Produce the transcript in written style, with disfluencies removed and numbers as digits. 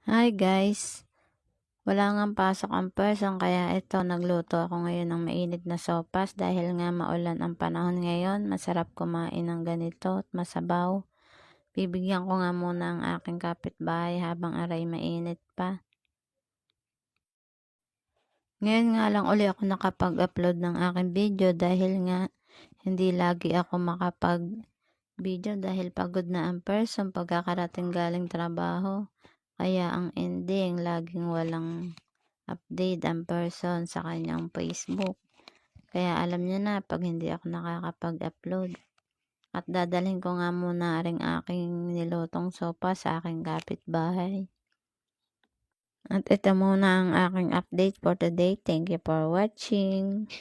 Hi guys! Wala ngang pasok ang person kaya ito nagluto ako ngayon ng mainit na sopas dahil nga maulan ang panahon ngayon. Masarap kumain ng ganito at masabaw. Bibigyan ko nga muna ang aking kapitbahay habang aray mainit pa. Ngayon nga lang uli ako nakapag-upload ng aking video dahil nga hindi lagi ako makapag-video dahil pagod na ang person pagkakarating galing trabaho. Kaya ang ending laging walang update ang person sa kanyang Facebook. Kaya alam niyo na pag hindi ako nakakapag-upload. At dadalhin ko nga muna ring aking nilutong sopa sa aking kapitbahay. At ito muna ang aking update for today. Thank you for watching.